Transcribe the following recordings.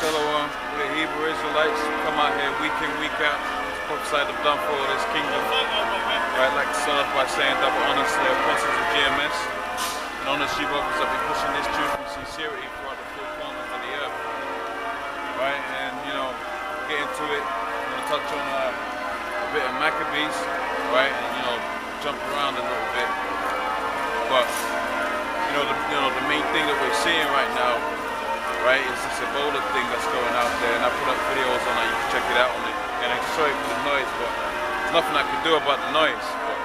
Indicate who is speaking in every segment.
Speaker 1: Shalom. We're Hebrew Israelites. We come out here week in, week out, prophesy the downfall of this kingdom. I'd like to start off by saying double honors to the apostles of GMS and honors you brothers that be pushing this truth with sincerity throughout the four corners of the earth. Right, and get into it. I'm going to touch on a bit of Maccabees, right, and jump around a little bit. But the main thing that we're seeing right now, right, is this Ebola thing that's going out there, and I put up videos on it. You can check it out on it. And I'm sorry for the noise, but there's nothing I can do about the noise. But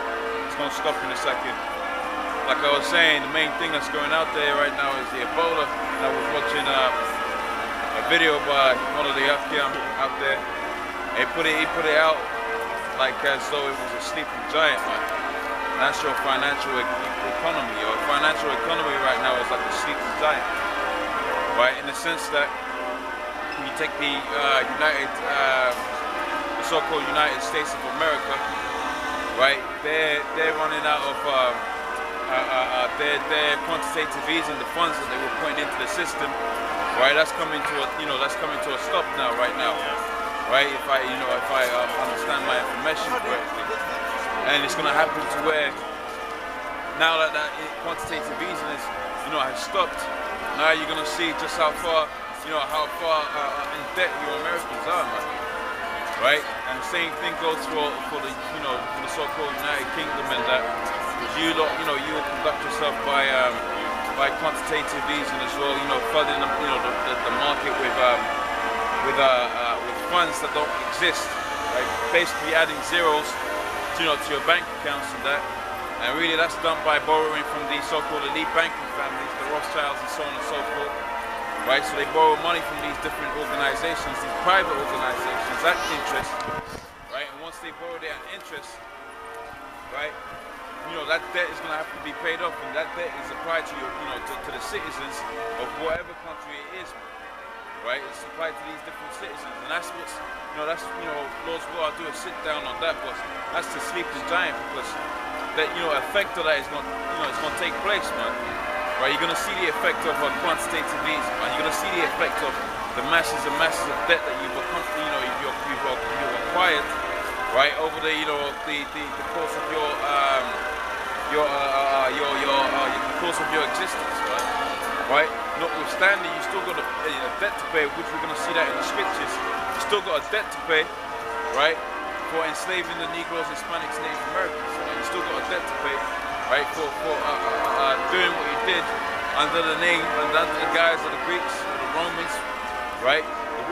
Speaker 1: it's gonna stop in a second. Like I was saying, the main thing that's going out there right now is the Ebola. And I was watching a video by one of the Afghan out there. He put it out like as though it was a sleeping giant, man. That's your financial economy. Your financial economy right now is like a sleeping giant, right? In the sense that you take the so-called United States of America, right? They're running out of their quantitative easing, the funds that they were putting into the system, right? That's coming to a stop now, right now, right? If I understand my information correctly. And it's going to happen to where now that quantitative easing has stopped, now you're going to see just how far in debt you Americans are, man. Right? And the same thing goes for the so-called United Kingdom, and that you will conduct yourself by quantitative easing as well. Flooding the market with funds that don't exist. Right? Basically adding zeros to your bank accounts and that, and really that's done by borrowing from the so-called elite banking families, the Rothschilds and so on and so forth, right? So they borrow money from these different organizations, these private organizations at interest, right? And once they borrow their interest, right, that debt is going to have to be paid off, and that debt is applied to to the citizens of whatever country it is, right? It's applied to these different citizens, and that's what's Lord's will I do a sit down on that, but that's the sleeping giant, because that effect of that is going it's going to take place, man. Right? You're going to see the effect of quantitative easing, man. You're going to see the effect of the masses and masses of debt that you've acquired, right, over the course of your course of your existence, right? Notwithstanding, you still got a debt to pay, which we're going to see that in the scriptures. You still got a debt to pay, right, for enslaving the Negroes, Hispanics, Native Americans. You still got a debt to pay, right, for doing what you did under the guise of the Greeks or the Romans, right?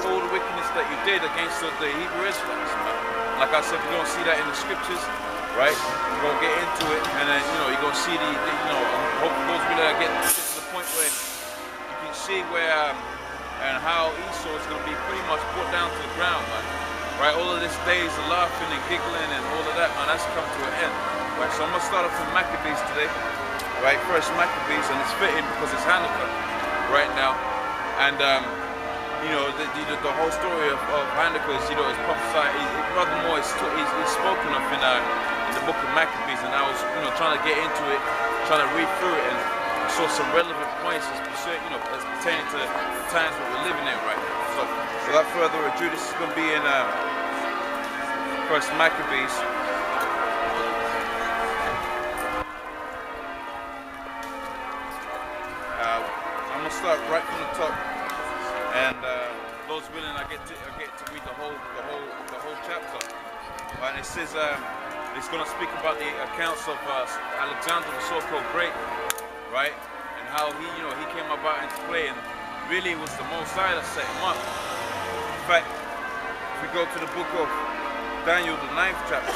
Speaker 1: All the wickedness that you did against the Hebrew Israelites, man. Like I said, we're going to see that in the scriptures, right? We're going to get into it, and then you're going to see hopefully those will get to the point where you can see where and how Esau is going to be pretty much put down to the ground, man. Right? All of this days of laughing and giggling and all of that, man, that's come to an end. Right? So I'm going to start off with Maccabees today. Right? First Maccabees, and it's fitting because it's Hanukkah right now. And the whole story of Hanukkah is prophesied. Furthermore, it's spoken of in the book of Maccabees, and I was trying to get into it, trying to read through it, and I saw some relevant points as pertaining to the times that we're living in right now. So without further ado, this is going to be in First Maccabees. I'm gonna start right from the top, and Lord's willing, I get to read the whole chapter. And it says it's gonna speak about the accounts of Alexander the so-called Great, right? And how he came about into play, and really it was the Most High that set him up. In fact, if we go to the book of Daniel, the 9th chapter,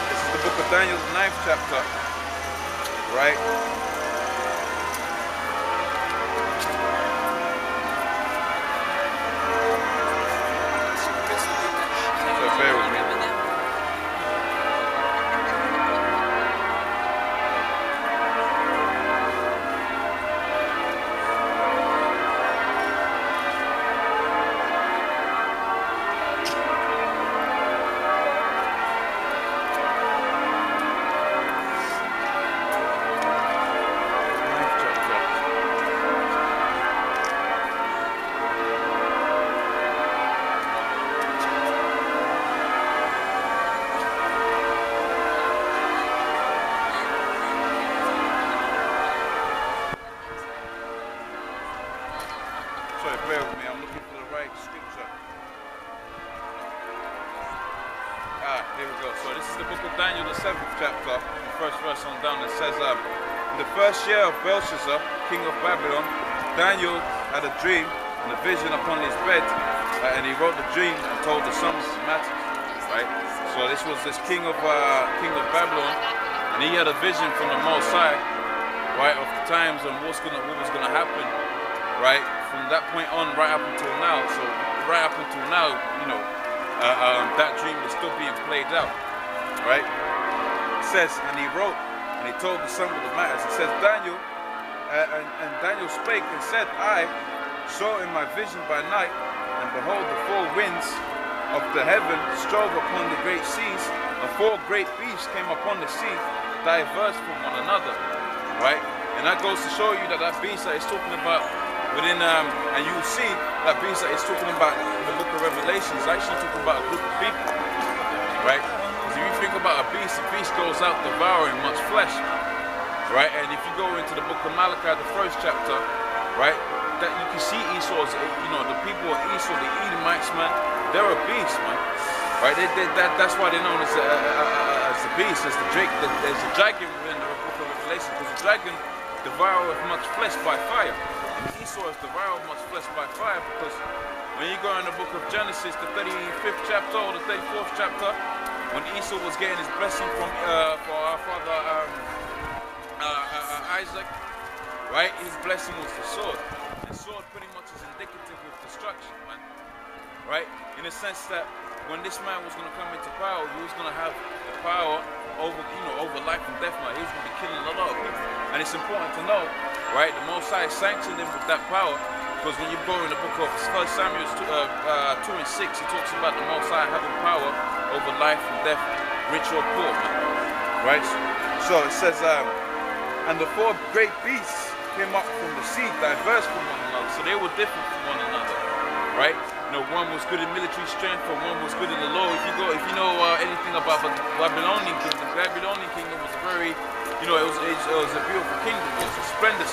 Speaker 1: this is the book of Daniel, the 9th chapter, right? Bear with me. Sorry, bear with me. I'm looking for the right scripture. Here we go. So this is the book of Daniel, the 7th chapter, the first verse on down. It says, in the first year of Belshazzar, king of Babylon, Daniel had a dream and a vision upon his bed, and he wrote the dream and told the sons of matters. Right. So this was this king of Babylon, and he had a vision from the Most High, right, of the times and what was gonna happen, right, from that point on, right up until now. So right up until now, you know, that dream is still being played out, right? It says, and he wrote, and he told the sum of the matters. It says, Daniel, and Daniel spake and said, I saw in my vision by night, and behold, the four winds of the heaven strove upon the great seas, and four great beasts came upon the sea, diverse from one another, right? And that goes to show you that that beast that he's talking about within, and you will see that beast that he's talking about in the book of Revelation is actually talking about a group of people, right? Because if you think about a beast goes out devouring much flesh, right? And if you go into the book of Malachi, the 1st chapter, right, that you can see Esau's, you know, the people of Esau, the Edomites, man, they're a beast, man, right? That's why they're known as the beast, as the drake. There's a dragon within the book of Revelation, because the dragon devoureth much flesh by fire. And Esau is devoured much flesh by fire, because when you go in the book of Genesis, the 35th chapter or the 34th chapter, when Esau was getting his blessing from for our father Isaac, right? His blessing was the sword. The sword pretty much is indicative of destruction, man. Right? In the sense that when this man was going to come into power, he was going to have the power over, you know, over life and death, man. He was going to be killing a lot of people. And it's important to know, right, the Most High sanctioned him with that power, because when you go in the book of 1 Samuel 2 and 6, he talks about the Most High having power over life and death, rich or poor, man. Right? So it says, and the four great beasts came up from the sea, diverse from one another. So they were different from one another, right? You know, one was good in military strength, and one was good in the law. If you know anything about the Babylonian kingdom was a very, you know, it was a beautiful kingdom. It was a splendid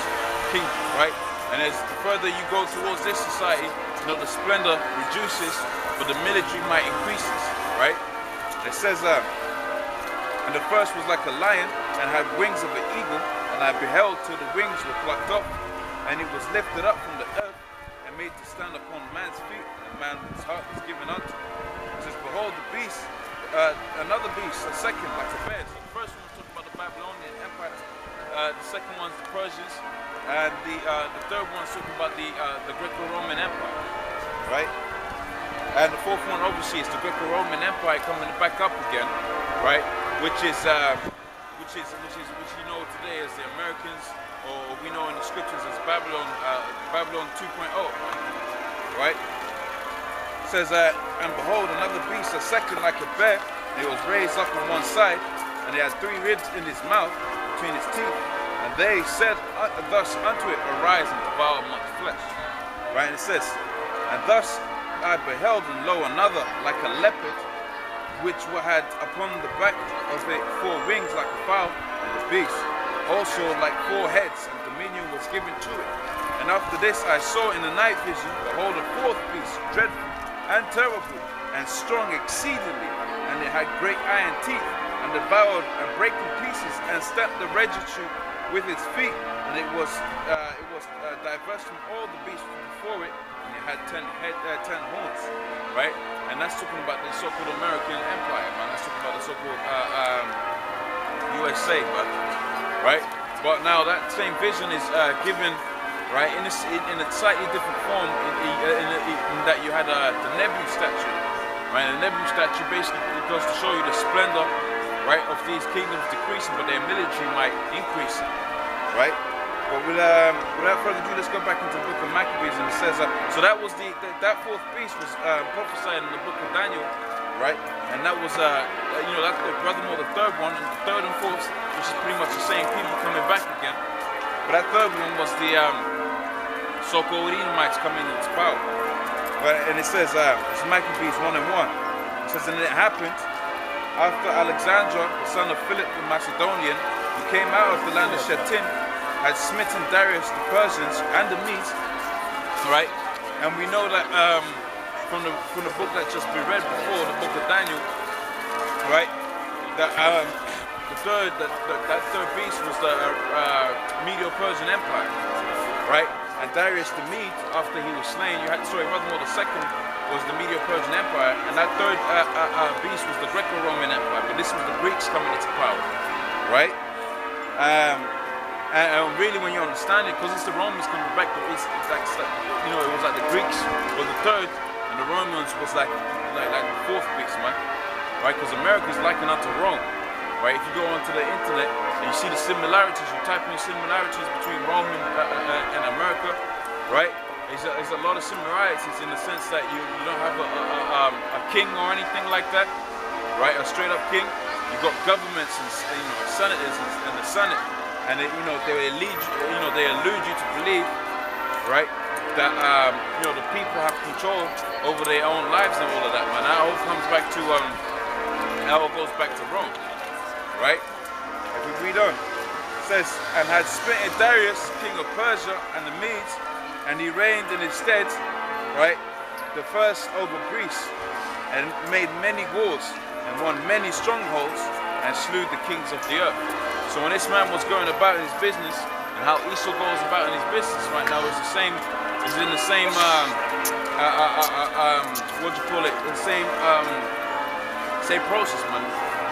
Speaker 1: kingdom, right? And as the further you go towards this society, you know, the splendor reduces, but the military might increases, right? It says, and the first was like a lion and had wings of an eagle, and I beheld till the wings were plucked off, and it was lifted up from the earth and made to stand upon man's feet, and man's heart was given unto him. It says, behold, the beast, another beast, a second like a bear. So the first one was talking about the Babylonian Empire, the second one's the Persians, and the third one's talking about the Greco-Roman Empire, right? And the fourth one obviously is the Greco-Roman Empire coming back up again, right? Which you know today as the Americans, or we know in the scriptures as Babylon 2.0, right? It says that, and behold, another beast, a second like a bear, and it was raised up on one side, and it had three ribs in his mouth between its teeth, and they said thus unto it, arise and devour much flesh, right? And it says, and thus I beheld, and lo, another like a leopard, which had upon the back of it four wings like a fowl, and the beast also like four heads, and dominion was given to it. And after this I saw in the night vision, behold, a fourth beast, dreadful and terrible, and strong exceedingly, and it had great iron teeth, and devoured and brake in pieces, and stamped the registry with its feet, and it was diverse from all the beasts before it, and it had 10 horns, right? And that's talking about the so-called American Empire, man. That's talking about the so-called USA, man. Right? But now that same vision is given, right, in a slightly different form, in that you had the Nebu statue, right? And the Nebu statue basically goes to show you the splendor, right, of these kingdoms decreasing, but their military might increase, right? But without further ado, let's go back into the book of Maccabees, and it says, so that was that fourth beast was prophesied in the book of Daniel, right? And that was, you know, that's furthermore the third one, and the third and fourth, which is pretty much the same people coming back again. But that third one was the so-called Edomites coming into power, right? And it says, it's Maccabees 1:1. It says, and it happened after Alexander, the son of Philip the Macedonian, who came out of the land of Shittim, had smitten Darius the Persians and the Medes, right? And we know that from the book that just been read before, the book of Daniel, right? That that third beast was the Medo-Persian Empire, right? And Darius the Mede, after he was slain, Rutherford II was the Medo-Persian Empire, and that third beast was the Greco-Roman Empire. But this was the Greeks coming into power, right? And really, when you understand it, because it's the Romans coming back, it's like, you know, it was like the Greeks were the third, and the Romans was like the fourth beast, man, right? Because America is likened unto Rome, right? If you go onto the internet and you see the similarities, you type in similarities between Rome and America, right? There's a lot of similarities in the sense that you don't have a king or anything like that, right? A straight up king. You've got governments and senators and the Senate, and they allude you to believe, right, that the people have control over their own lives and all of that, man. That all comes back to that all goes back to Rome, right? If we read on, it says, and had smitten Darius, king of Persia, and the Medes, and he reigned in his stead, right, the first over Greece, and made many wars, and won many strongholds, and slew the kings of the earth. So when this man was going about his business, and how Esau goes about in his business right now is the same, is in the same, what do you call it, the same process, man.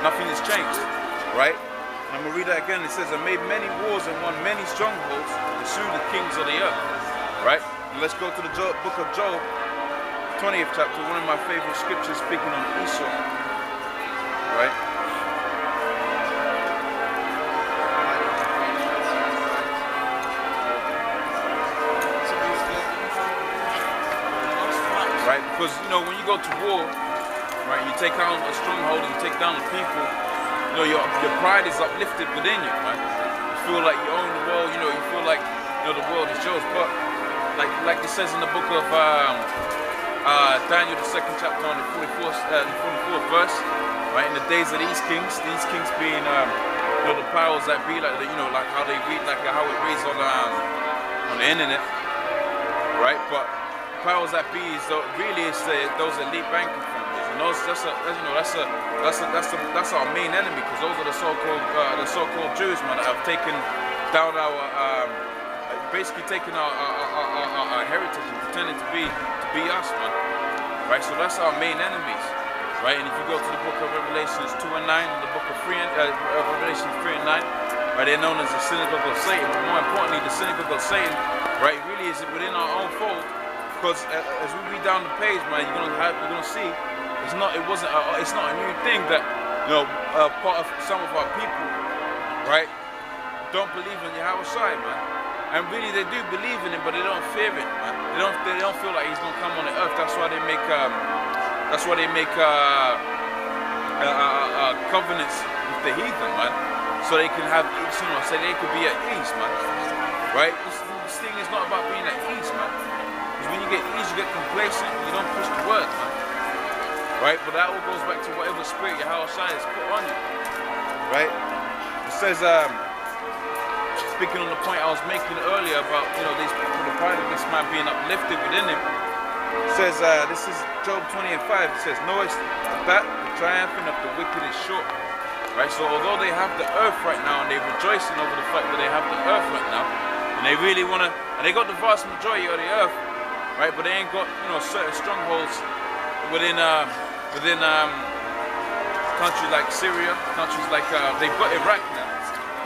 Speaker 1: Nothing has changed, right? And I'm going to read that again. It says, and made many wars and won many strongholds, and slew the kings of the earth. Right? And let's go to the book of Job, 20th chapter, one of my favorite scriptures speaking on Esau. Right? Right? Because, when you go to war, right, you take down a stronghold and you take down the people, your pride is uplifted within you, right? You feel like you own the world, you feel like, the world is yours, but like it says in the book of Daniel, the 2nd chapter, on the 44th verse, right? In the days of these kings being the powers that be, like like how they read, like how it reads on the internet, right? But powers that be is really those elite banking families, and that's our main enemy, because those are the so-called Jews, man, that have taken down our basically taking our heritage and pretending to be us, man. Right? So that's our main enemies. Right? And if you go to the book of Revelations 2 and 9, and the book of Revelations 3 and 9, right, they're known as the synagogue of Satan. But more importantly, the synagogue of Satan, right, really is within our own fold. Because as we read down the page, man, you're gonna see it's not a new thing that part of some of our people, right, don't believe in Yahweh, man. And really, they do believe in him, but they don't fear it, man. They don't feel like he's gonna come on the earth. That's why they make covenants with the heathen, man. So they can have, so they could be at ease, man. Right? This thing is not about being at ease, man. Because when you get ease, you get complacent. You don't push the word, man. Right? But that all goes back to whatever spirit your house has put on you. Right? It says, speaking on the point I was making earlier about, the pride of this man being uplifted within him. It says, this is Job 20 and 5. It says, knowest that the triumphing of the wicked is short. Right? So although they have the earth right now, and they're rejoicing over the fact that they have the earth right now, and they really want to, and they got the vast majority of the earth, right? But they ain't got, certain strongholds within countries like Syria, countries like, they've got Iraq now.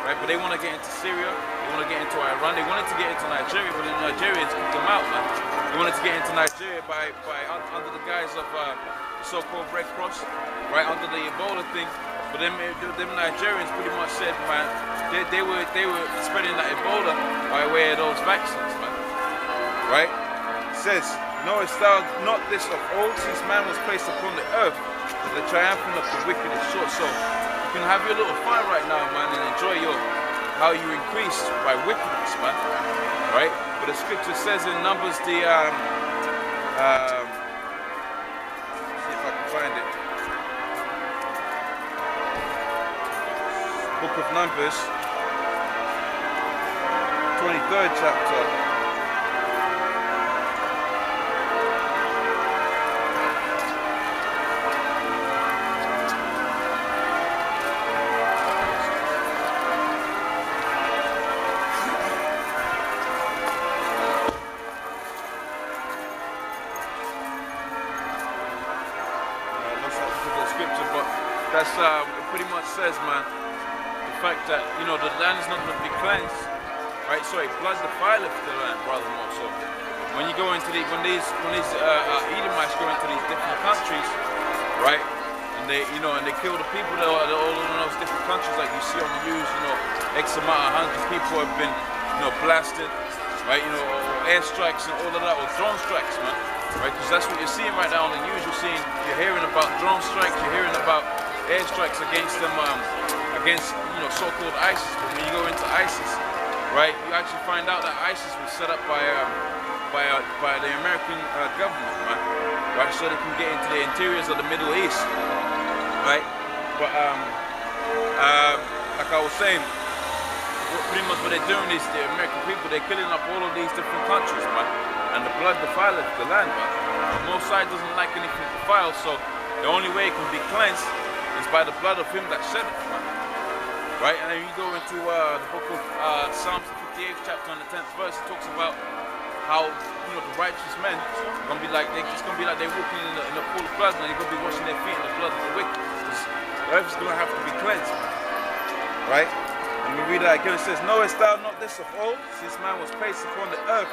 Speaker 1: Right, but they want to get into Syria, they want to get into Iran, they wanted to get into Nigeria, but the Nigerians kicked them out, man. They wanted to get into Nigeria under the guise of the so-called Red Cross, right, under the Ebola thing. But them Nigerians pretty much said, man, they were spreading that Ebola by way of those vaccines, man. Right? It says, knowest thou not this of old, since man was placed upon the earth, that the triumphant of the wicked is short. So you can have your little fun right now, man, and enjoy how you increase by wickedness, man. Right? But the scripture says in Numbers, see if I can find it. Book of Numbers, 23rd chapter. it pretty much says, man, the fact that, you know, the land is not going to be cleansed, right? Sorry, blood defileth the land, rather more so. When you go into when these Edomites go into these different countries, right? And they, you know, and they kill the people that are all in those different countries, like you see on the news, you know, X amount of hundred people have been, you know, blasted, right? You know, or airstrikes and all of that, or drone strikes, man, right? Because that's what you're seeing right now on the news. You're hearing about drone strikes, you're hearing about airstrikes against them, against, you know, so-called ISIS. But when you go into ISIS, right, you actually find out that ISIS was set up by the American government, right? So they can get into the interiors of the Middle East, right? But like I was saying, pretty much what they're doing is the American people, they're killing up all of these different countries, man. And the blood defileth the land, man. The Most High doesn't like anything defiled, so the only way it can be cleansed is by the blood of him that shed it, man. Right? And then you go into the book of Psalms, the 58th chapter and the 10th verse, it talks about how, you know, the righteous men are gonna be like they're walking in the pool of blood, and they're gonna be washing their feet in the blood of the wicked. The earth is gonna have to be cleansed, right? And we read that again. It says, "Knowest thou not this of old, since man was placed upon the earth,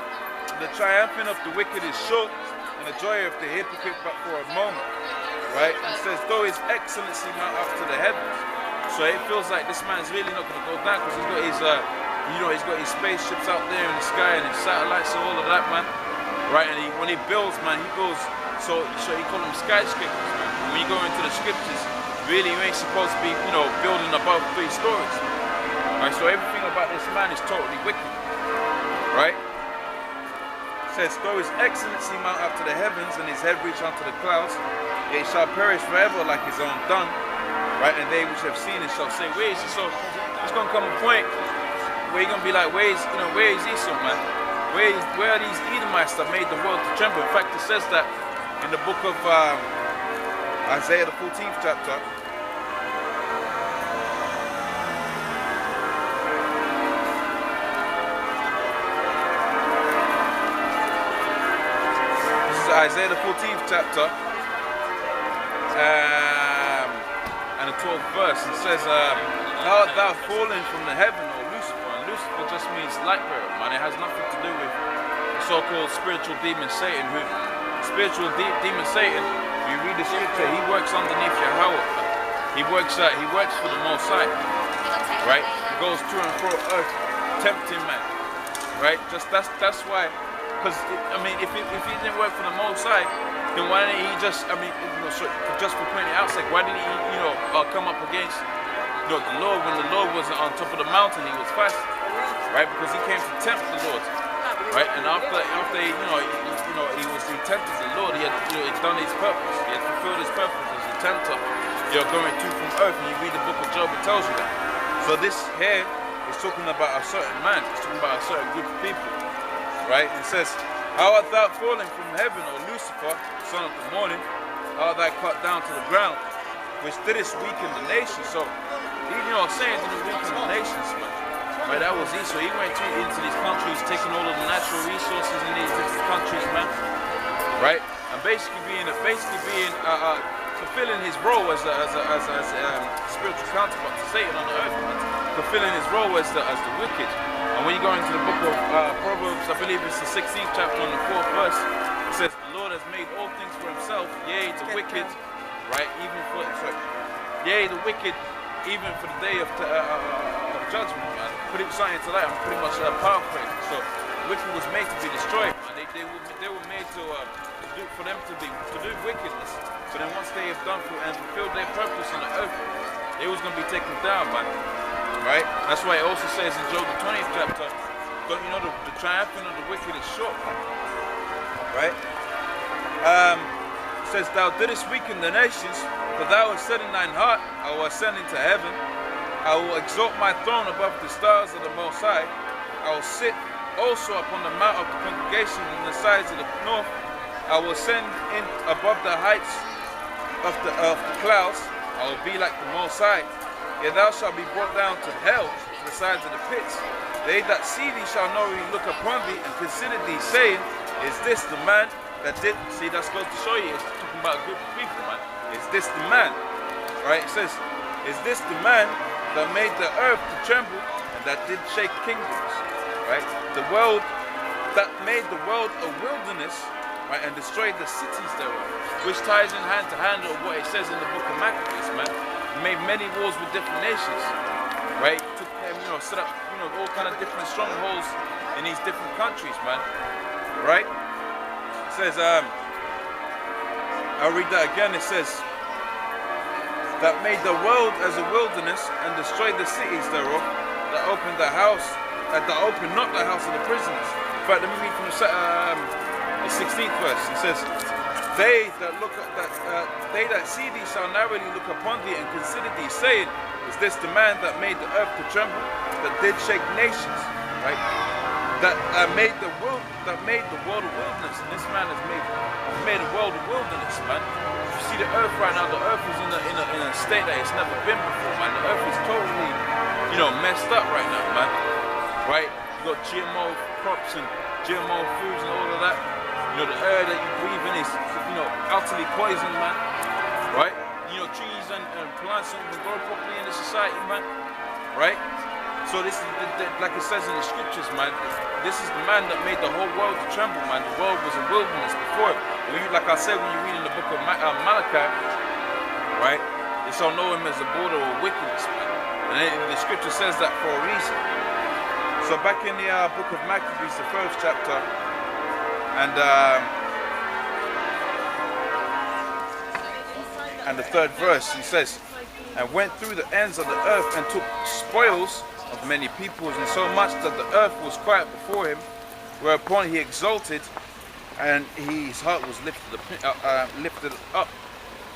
Speaker 1: the triumphing of the wicked is short, and the joy of the hypocrite but for a moment." Right? And it says, "Though his excellency mount up to the heavens." So it feels like this man's really not gonna go down, because he's got his you know, he's got his spaceships out there in the sky and his satellites and all of that, man. Right? And when he builds, man, he builds, so he call them skyscrapers, man. And when you go into the scriptures, really you ain't supposed to be, you know, building above 3 stories. Right? So everything about this man is totally wicked. Right? It says, "Though his excellency mount up to the heavens and his head reach unto the clouds, it shall perish forever like his own dung. Right? And they which have seen it shall say, where is he?" So there's gonna come a point where you're gonna be like, where is Esau, man? Where are these Edomites that made the world to tremble? In fact, it says that in the book of Isaiah, the 14th chapter. This is Isaiah, the 14th chapter, and the 12th verse. It says, "How art thou fallen from the heaven, O Lucifer?" And Lucifer just means light bearer, man. It has nothing to do with the so-called spiritual demon Satan. Spiritual demon Satan, you read the scripture, he works underneath Yahweh. He works for the Most High, right? He goes to and fro earth, tempting man, right? That's why. Because I mean, if he didn't work for the Most High, then why didn't he just? I mean, you know, so just for pointing out, like, why didn't he, you know, come up against, you know, the Lord when the Lord was on top of the mountain? He was fasting, right? Because he came to tempt the Lord, right? And after he tempted the Lord, he had, you know, he'd done his purpose. He had fulfilled his purpose as a tempter. You're going to from earth, and you read the book of Job, it tells you that. So this here is talking about a certain man. It's talking about a certain group of people. Right? It says, "How art thou fallen from heaven, O Lucifer, son of the morning? How art thou cut down to the ground, which didst weaken the nation?" So, you know, saying didn't weaken the nations, man. Right? That was Esau. He went into these countries, taking all of the natural resources in these different countries, man. Right? And basically being fulfilling his role as a spiritual counterpart to Satan on the earth, man. Fulfilling his role as the wicked. And when you go into the book of Proverbs, I believe it's the 16th chapter and the 4th verse, it says, "The Lord has made all things for himself, yea, the wicked," right, yea, the wicked, even for the day of judgment, man. Put it something to that, I'm pretty much paraphrasing. So, the wicked was made to be destroyed, man. They were made to do wickedness. So then once they have done and fulfilled their purpose on the earth, they was going to be taken down, man. Right? That's why it also says in Job the 20th chapter, don't you know the triumphing of the wicked is short, man? Right? It says, "Thou didst weaken the nations, for thou hast said in thine heart, I will ascend into heaven. I will exalt my throne above the stars of the Most High. I will sit also upon the mount of the congregation in the sides of the north. I will ascend in above the heights of the clouds. I will be like the Most High. Yet thou shalt be brought down to hell, to the sides of the pits. They that see thee shall know thee, look upon thee, and consider thee, saying, Is this the man that did?" See, that goes to show you, it's talking about a group of people, man. "Is this the man right? It says, is this the man that made the earth to tremble and that did shake kingdoms, right? The world that made the world a wilderness, right, and destroyed the cities thereof, which ties in hand to hand with what it says in the book of Maccabees, man. He made many wars with different nations, right? Took them, set up, all kind of different strongholds in these different countries, man, right? It says, I'll read that again. It says, that made the world as a wilderness and destroyed the cities thereof, that opened not the house of the prisoners. In fact, let me read from the 16th verse. It says, they that see thee shall narrowly look upon thee and consider thee, saying, is this the man that made the earth to tremble, that did shake nations, right? That made the world a wilderness, and this man has made a world a wilderness, man. You see the earth right now, the earth is in a state that it's never been before, man. The earth is totally, messed up right now, man. Right? You got GMO crops and GMO foods and all of that. The air that you breathe in is, utterly poisoned, man. Right? Trees and plants don't even grow properly in the society, man. Right? So this is, like it says in the scriptures, man, this is the man that made the whole world to tremble, man. The world was a wilderness before. Like I said, when you read in the book of Malachi, right, they shall know him as the border of wickedness, man. And the scripture says that for a reason. So back in the book of Maccabees, the 1st chapter, and the 3rd verse, he says, and went through the ends of the earth and took spoils of many peoples, and so much that the earth was quiet before him, whereupon he exalted, and his heart was lifted up,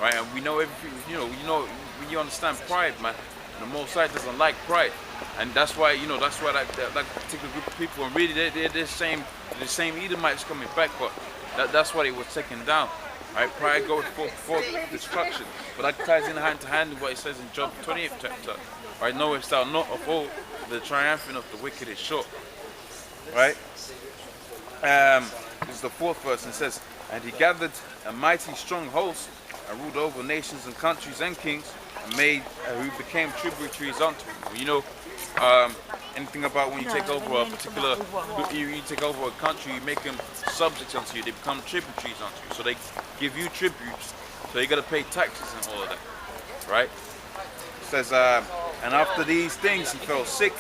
Speaker 1: right? And we know everything. When you understand pride, man, the Most High doesn't like pride, and that's why that particular group of people, and really they're the same Edomites coming back, but that's why they were taken down. Right, pride goes before destruction, but that ties in hand to hand with what it says in Job 20th chapter. Right, knowest thou not of all the triumphing of the wicked is short. Right, this is the 4th verse, and it says, and he gathered a mighty strong host and ruled over nations and countries and kings, and made who became tributaries unto him. Anything about when you take over a particular, you take over a country, you make them subjects unto you, they become tributaries unto you. So they give you tributes, so you got to pay taxes and all of that, right? It says, and after these things he fell sick,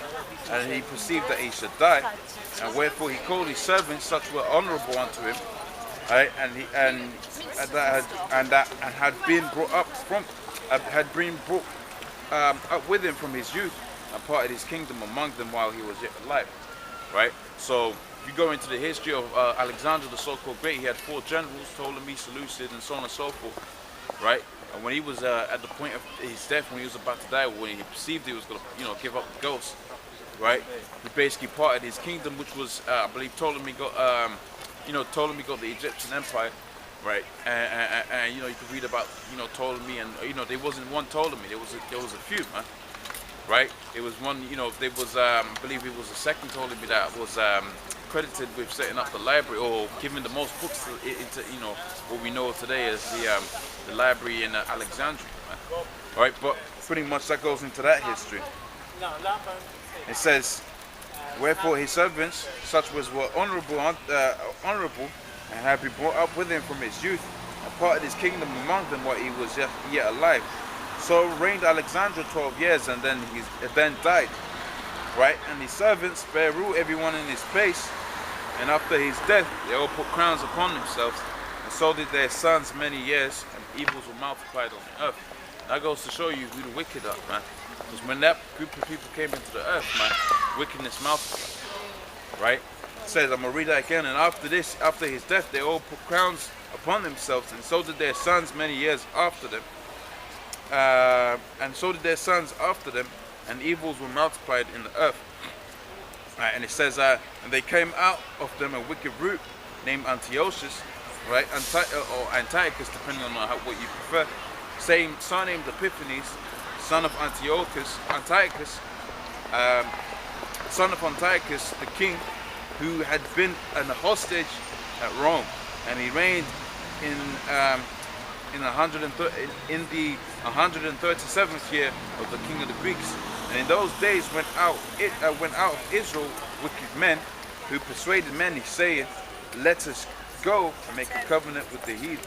Speaker 1: and he perceived that he should die, and wherefore he called his servants, such were honourable unto him, right? And had been brought up with him from his youth, and parted his kingdom among them while he was yet alive, right? So if you go into the history of Alexander the so-called Great, he had 4 generals, Ptolemy, Seleucid, and so on and so forth, right? And when he was at the point of his death, when he was about to die, when he perceived he was going to give up the ghost, right? He basically parted his kingdom, which was, I believe, Ptolemy got the Egyptian Empire, right? And you could read about Ptolemy, and there wasn't one Ptolemy, there was a few, man. Right, it was one. There was, I believe, it was the second Ptolemy that was credited with setting up the library or giving the most books into what we know today as the library in Alexandria. Man. Right, but pretty much that goes into that history. It says, wherefore his servants, such as were honourable, and had been brought up with him from his youth, and parted his kingdom among them while he was yet alive. So reigned Alexander 12 years, and then died, right? And his servants bare rule everyone in his place, and after his death they all put crowns upon themselves, and so did their sons many years, and evils were multiplied on the earth. That goes to show you who the wicked are, man. Because when that group of people came into the earth, man, wickedness multiplied, right? It says, I'm going to read that again, and after his death they all put crowns upon themselves, and so did their sons many years after them. And evils were multiplied in the earth. Right, and it says, and they came out of them a wicked root named Antiochus, right, or Antiochus, depending on what you prefer, surnamed Epiphanes, son of Antiochus, son of Antiochus, the king, who had been a hostage at Rome, and he reigned in the 137th year of the king of the Greeks. And in those days went out of Israel wicked men, who persuaded many, saying, let us go and make a covenant with the heathen.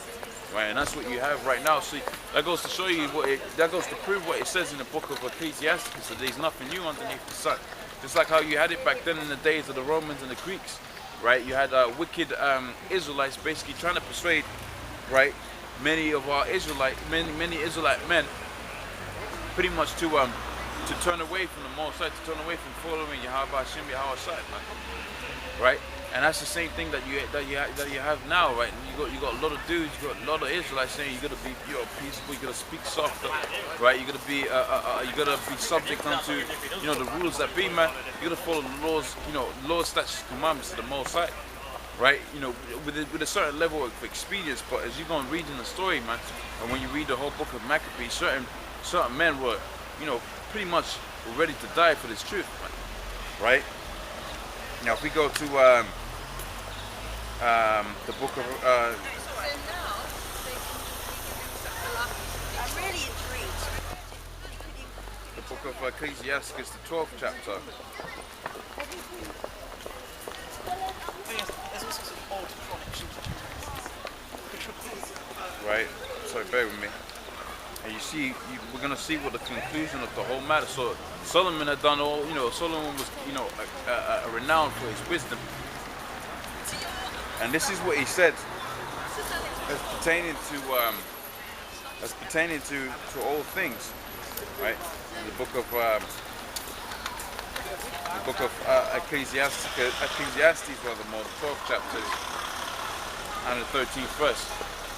Speaker 1: Right, and that's what you have right now. See, that goes to show you that goes to prove what it says in the book of Ecclesiastes, that there's nothing new underneath the sun. Just like how you had it back then in the days of the Romans and the Greeks, right? You had wicked Israelites basically trying to persuade, right, many Israelite men, pretty much to turn away from the Most High, to turn away from following Yahweh Hashem Yahweh, right? And that's the same thing that you have now, right? And you got a lot of dudes, you got a lot of Israelites saying you gotta be peaceful, you gotta speak softer, right? You gotta be subject unto the rulers that be, man. You gotta follow the laws, laws, statutes, commandments of the Most High, right? With a certain level of experience. But as you go and read in the story, man, and when you read the whole book of Maccabees, certain men were, pretty much ready to die for this truth, man, right? Now, if we go to the book of Ecclesiastes, the 12th chapter. Right. So bear with me. And you see, we're gonna see what the conclusion of the whole matter. So Solomon had done all, Solomon was, renowned for his wisdom. And this is what he said as pertaining to all things, right? In the book of Ecclesiastes, rather more, the 12th chapter and the 13th verse.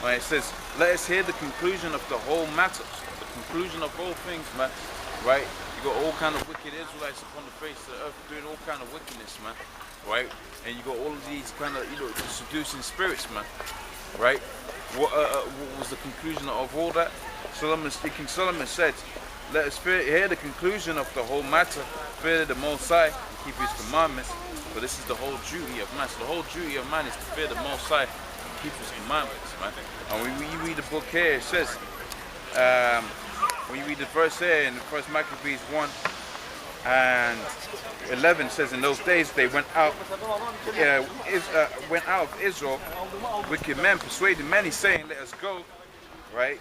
Speaker 1: Right, it says, let us hear the conclusion of the whole matter, the conclusion of all things, man. Right? You got all kind of wicked Israelites upon the face of the earth doing all kind of wickedness, man. Right? And you got all of these kind of, seducing spirits, man. Right? What was the conclusion of all that? King Solomon said, let us hear the conclusion of the whole matter, fear the Most High, and keep his commandments. For this is the whole duty of man. So the whole duty of man is to fear the Most High, keep his commandments, man. And when you read the book here, it says, when you read the verse here in the first Maccabees 1 and 11, it says, in those days they went out of Israel, wicked men persuaded many, saying, let us go, right,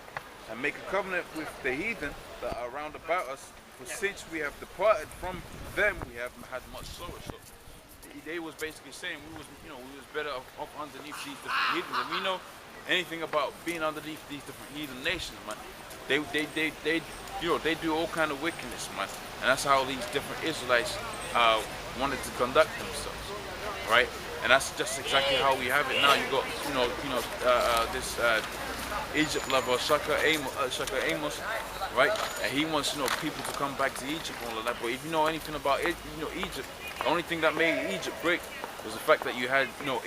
Speaker 1: and make a covenant with the heathen that are round about us, for since we have departed from them, we have had much sorrow. So they was basically saying we was better off underneath these different heathens. And we know anything about being underneath these different heathen nations, man. They do all kind of wickedness, man. And that's how these different Israelites wanted to conduct themselves, right? And that's just exactly how we have it now. You got this Egypt lover Shaka Amos, right? And he wants people to come back to Egypt and all of that. But if you know anything about it, Egypt, the only thing that made Egypt great was the fact that you had the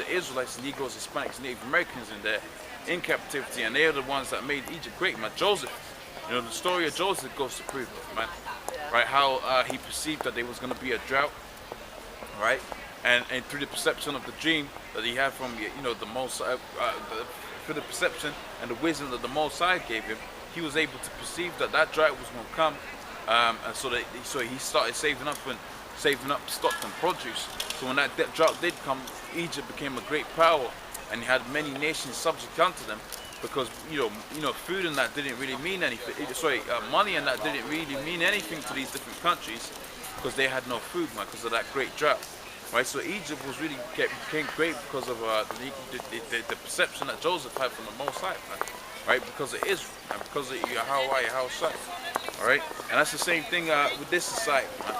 Speaker 1: Israelites, Negroes, Hispanics, Native Americans in there in captivity, and they are the ones that made Egypt great, man. Joseph, the story of Joseph goes to prove it, man. Right? How he perceived that there was going to be a drought, right? And through the perception of the dream that he had from the Most through the perception and the wisdom that the Most High gave him, he was able to perceive that drought was going to come, and so he started saving up stock and produce. So when that drought did come, Egypt became a great power, and he had many nations subject unto them, because food and that didn't really mean anything. Money and that didn't really mean anything to these different countries, because they had no food, man, because of that great drought. Right, so Egypt was really became great because of the perception that Joseph had from the Most High, man. Right, because of Israel and because of Yahweh, all right, and that's the same thing with this society, man.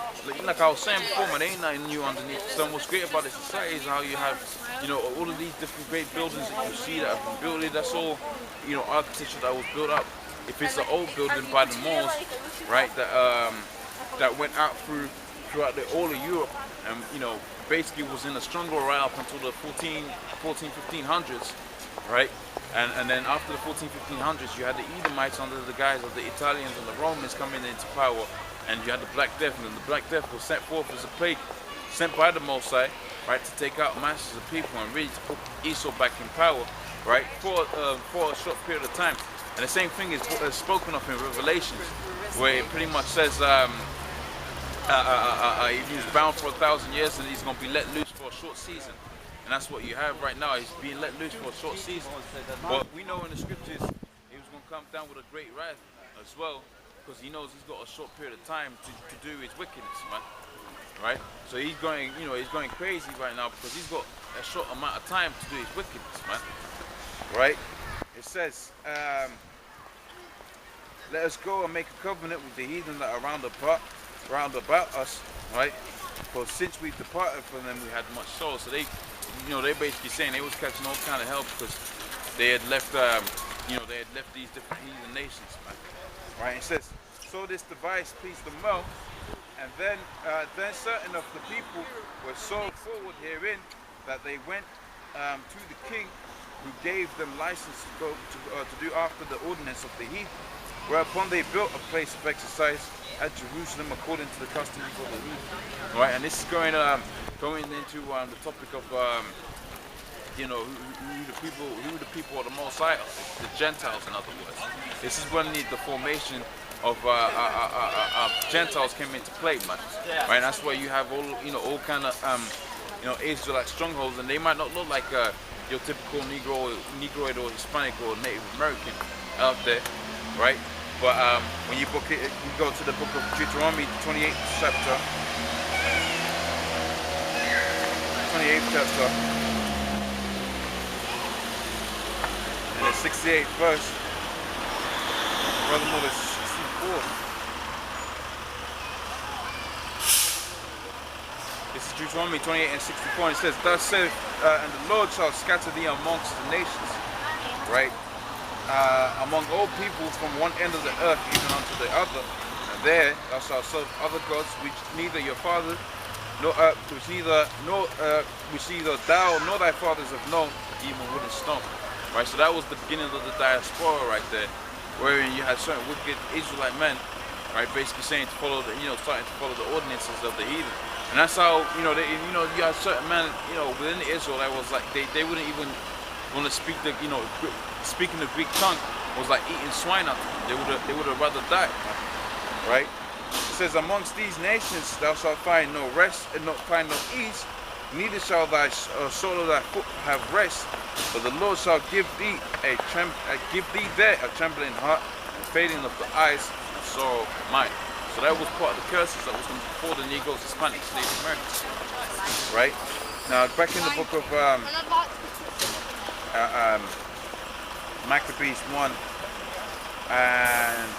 Speaker 1: Like I was saying before, man, there ain't nothing new underneath the sun. What's great about this society is how you have, all of these different great buildings that you see that have been built here. That's all, architecture that was built up. If it's an old building by the Moors, right, that went out throughout all of Europe, and basically was in a stronghold right up until the 1500s, right? And then after the 1500s, you had the Edomites under the guise of the Italians and the Romans coming into power, and you had the Black Death, and the Black Death was sent forth as a plague, sent by the Most High, right, to take out masses of people and really to put Esau back in power. right? For a short period of time. And the same thing is spoken of in Revelations, where it pretty much says he was bound for 1,000 years and he's going to be let loose for a short season. And that's what you have right now. He's being let loose for a short season. But we know in the scriptures he was going to come down with a great wrath as well, because he knows he's got a short period of time to do his wickedness, man. Right? So he's going, he's going crazy right now because he's got a short amount of time to do his wickedness, man. Right? It says, let us go and make a covenant with the heathen that are round about us, right? For since we departed from them, we had much sorrow. So they basically saying they was catching all kind of hell because they had left, they had left these different heathen nations, man. Right? It says, so this device pleased them well, and then certain of the people were so forward herein that they went to the king, who gave them license to go to do after the ordinance of the heathen. Whereupon they built a place of exercise at Jerusalem according to the customs of the heathen. Right, and this is going into the topic of who the people of the Most High, the Gentiles, in other words. This is when the formation of Gentiles came into play, man. Right, and that's where you have all kind of Israelite strongholds, and they might not look like your typical Negroid or Hispanic or Native American out there, right? But when you go to the book of Deuteronomy, 28th chapter, and the 68th verse, furthermore the 64th. This is Deuteronomy 28 and 64, and it says, thus saith, and the Lord shall scatter thee amongst the nations, right? Among all people from one end of the earth even unto the other, and there thou shalt serve other gods which neither your father which neither thou nor thy fathers have known, even wood and stone. Right, so that was the beginning of the diaspora right there, wherein you had certain wicked Israelite men, right, basically saying to follow starting to follow the ordinances of the heathen. And that's how you had certain men within Israel that was like they wouldn't even want to speak the speaking the Greek tongue was like eating swine up. They would have rather died, right? It says, amongst these nations thou shalt find no rest and not find no ease, neither shall thy sole of thy foot have rest, but the Lord shall give thee there a trembling heart, and fading of the eyes, and sorrow of mind. So that was part of the curses that was going to befall the Negroes, Hispanics, Native Americans, right? Now back in the book of Maccabees 1 and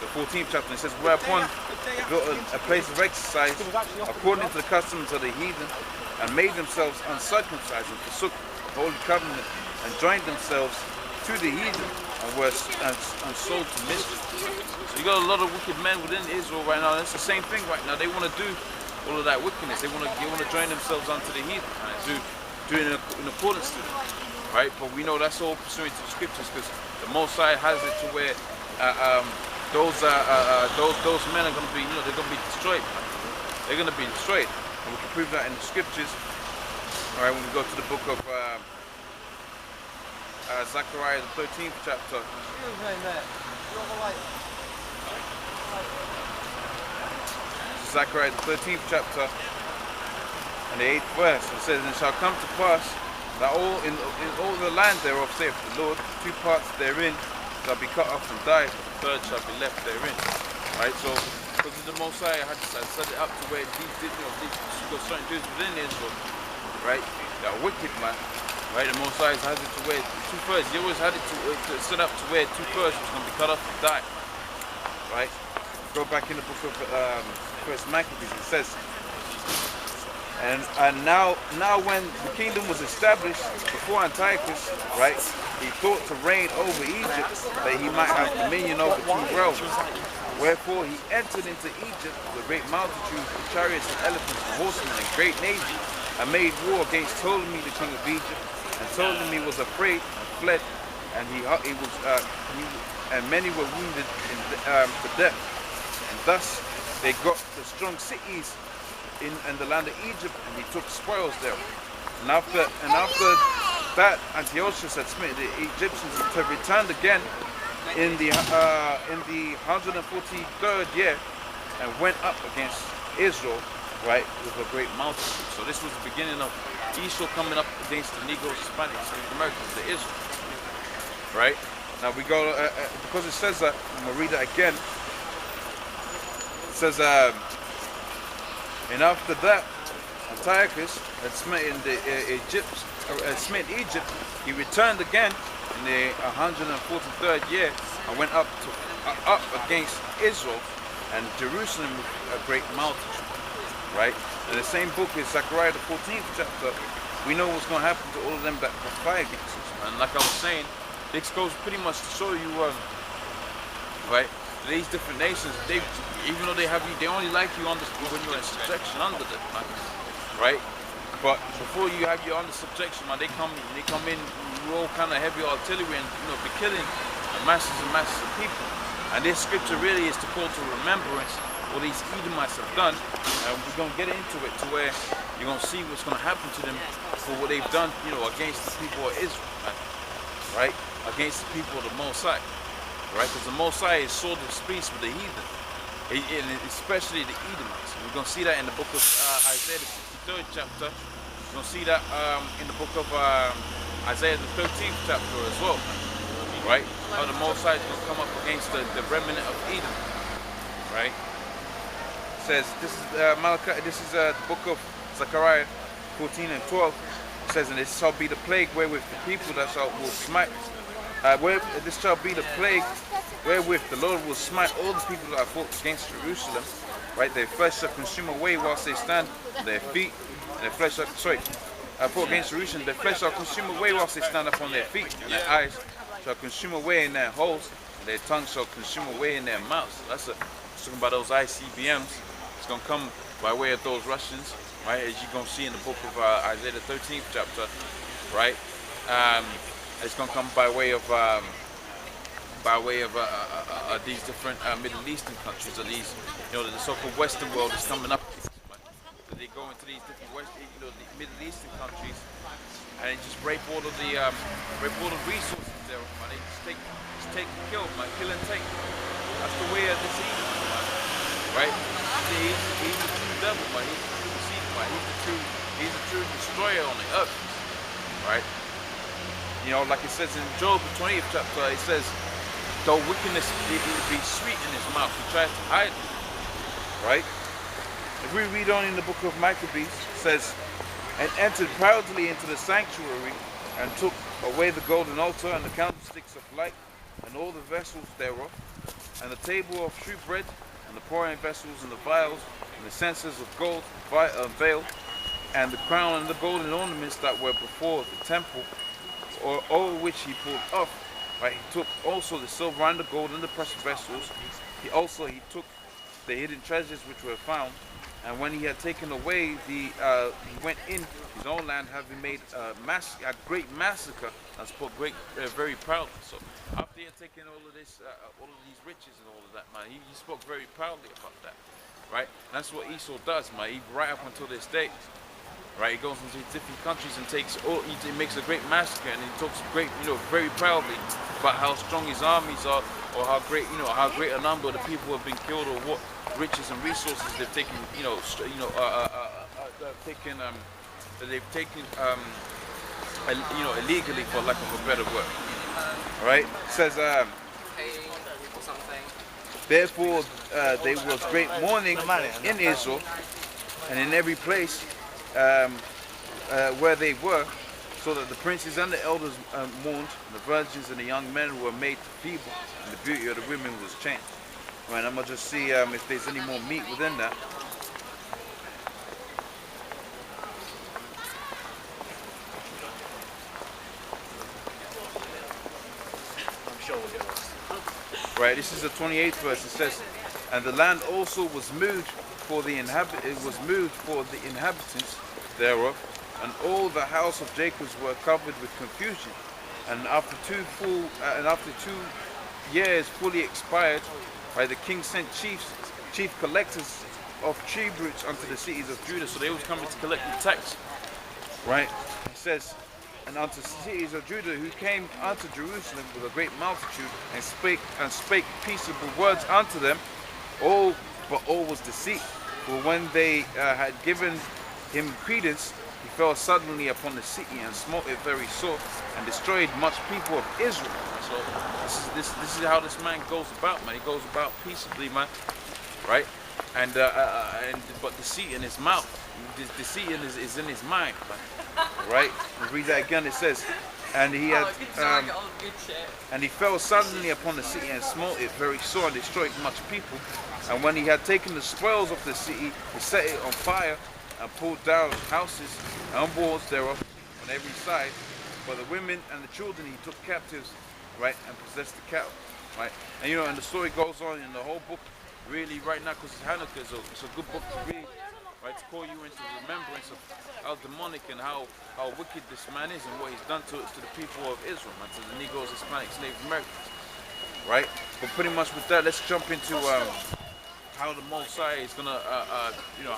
Speaker 1: the 14th chapter, it says, whereupon they built a place of exercise according to the customs of the heathen, and made themselves uncircumcised, and forsook the holy covenant, and joined themselves to the heathen, and sold to mischief. So you got a lot of wicked men within Israel right now. That's the same thing right now. They want to do all of that wickedness. They want to join themselves onto the heathen, and do it in accordance to them. Right, but we know that's all pursuant to the scriptures, because the Most High has it to where those men are going to be, they're going to be destroyed. They're going to be destroyed, and we can prove that in the scriptures. All right, when we go to the book of Zechariah, the 13th chapter. Zechariah, the 13th chapter, and the 8th verse. It says, and it shall come to pass that in all the land thereof, saith the Lord, 2 parts therein shall be cut off and die, but the third shall be left therein. Right, so because of the Most High, I set it up to where these certain dudes within Israel, right, that are wicked, man. Right, the Most High has it to where 2/3. He always had it to set up to where 2/3 was going to be cut off and die. Right. Go back in the book of First Maccabees. It says. And now when the kingdom was established before Antiochus, right, he thought to reign over Egypt, that he might have dominion over 2 realms. Wherefore he entered into Egypt with a great multitude of chariots and elephants and horsemen and great navy, and made war against Ptolemy the king of Egypt. And Ptolemy was afraid and fled, and and many were wounded to death. And thus they got the strong cities in the land of Egypt, and he took spoils there. And after that Antiochus had smitten the Egyptians, he returned again in the 143rd year and went up against Israel, right, with a great multitude. So this was the beginning of Esau coming up against the Negroes, Hispanics, Native Americans, the Israel, right? Now we go, because it says that, I'm going to read it again. It says, and after that, Antiochus had smitten Egypt, he returned again in the 143rd year and went up against Israel and Jerusalem with a great multitude, right? In the same book is Zechariah the 14th chapter. We know what's going to happen to all of them that fight against us. And like I was saying, this goes pretty much to show you, right? These different nations, even though they only like you when you're in subjection under them, right? But before you have you under subjection, man, they come in all kind of heavy artillery and be killing masses and masses of people. And this scripture really is to call to remembrance what these Edomites have done, and we're going to get into it to where you're going to see what's going to happen to them for what they've done, against the people of Israel, right? Against the people of the Most High, right? Because the Most High is sort of peace with the heathen, and especially the Edomites. We're going to see that in the book of Isaiah the 63rd chapter. We're going to see that in the book of Isaiah the 13th chapter as well, right? How the Most High is going to come up against the remnant of Edom, right? It says, this is Malachi, this is the book of Zechariah 14 and 12. It says, and this shall be the plague wherewith the people that will smite, this shall be the plague wherewith the Lord will smite all the people that have fought against Jerusalem, right? Their flesh shall consume away whilst they stand, their feet, and their flesh shall, fought against Jerusalem, their flesh shall consume away whilst they stand up on their feet, and their eyes shall consume away in their holes, and their tongue shall consume away in their mouths. That's talking about those ICBMs. It's going to come by way of those Russians, right? As you're going to see in the book of Isaiah the 13th chapter, right? It's going to come by way of these different Middle Eastern countries, or these, the so-called Western world is coming up. So they go into these different the Middle Eastern countries, and just rape all of the resources there, man. They just take and kill, man. Kill and take. That's the way of this Eden, man. Right? He's the true devil, man. He's the true deceiver, man. He's the true destroyer on the earth, right? Like it says in Job, the 20th chapter, it says, though wickedness be sweet in his mouth, he tries to hide it, right? If we read on in the book of Maccabees, it says, and entered proudly into the sanctuary, and took away the golden altar, and the candlesticks of light, and all the vessels thereof, and the table of shewbread, and the pouring vessels, and the vials, and the censers of gold, veil, and the crown, and the golden ornaments that were before the temple, or all which he pulled off. Right? He took also the silver and the gold and the precious vessels. He took the hidden treasures which were found. And when he had taken away he went in his own land, having made a great massacre, and spoke very proudly. So after he had taken all of these riches and all of that, man, he spoke very proudly about that, right? And that's what Esau does, man. He, right up until this day, right? He goes into different countries and he makes a great massacre, and he talks very proudly about how strong his armies are, or how great a number of the people have been killed, or what riches and resources they've taken, illegally, for lack of a better word. Right? It says, therefore there was great mourning in Israel, and in every place where they were, so that the princes and the elders mourned, and the virgins and the young men were made feeble, and the beauty of the women was changed. Right, I'm going to just see if there's any more meat within that.
Speaker 2: I'm sure we'll get lost.
Speaker 1: Right, this is the 28th verse. It says, and the land also was moved for the inhabitants thereof, and all the house of Jacob were covered with confusion. And after 2 years fully expired, right, the king sent chief collectors of tributes unto the cities of Judah. So they was coming to collect the tax. Right? It says, and unto cities of Judah, who came unto Jerusalem with a great multitude, and spake peaceable words unto them. But all was deceit. For when they had given him credence, he fell suddenly upon the city and smote it very sore, and destroyed much people of Israel. So this is how this man goes about, man. He goes about peaceably, man, right? But deceit in his mouth, deceit is in his mind, man. Right? We read that again. It says, and he had, and he fell suddenly upon the city and smote it very sore and destroyed much people. And when he had taken the spoils of the city, he set it on fire and pulled down houses and walls thereof on every side. But the women and the children he took captives, right, and possessed the cattle, right. And and the story goes on in the whole book. Really, right now, because it's Hanukkah, it's a good book to read, right, to call you into remembrance of how demonic and how wicked this man is and what he's done to the people of Israel, man, to the Negroes, Hispanics, Native Americans, right? But pretty much with that, let's jump into how the Mosai is gonna,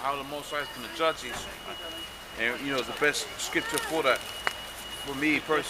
Speaker 1: how the Mosai is gonna judge Israel, man. And the best scripture for that, for me personally.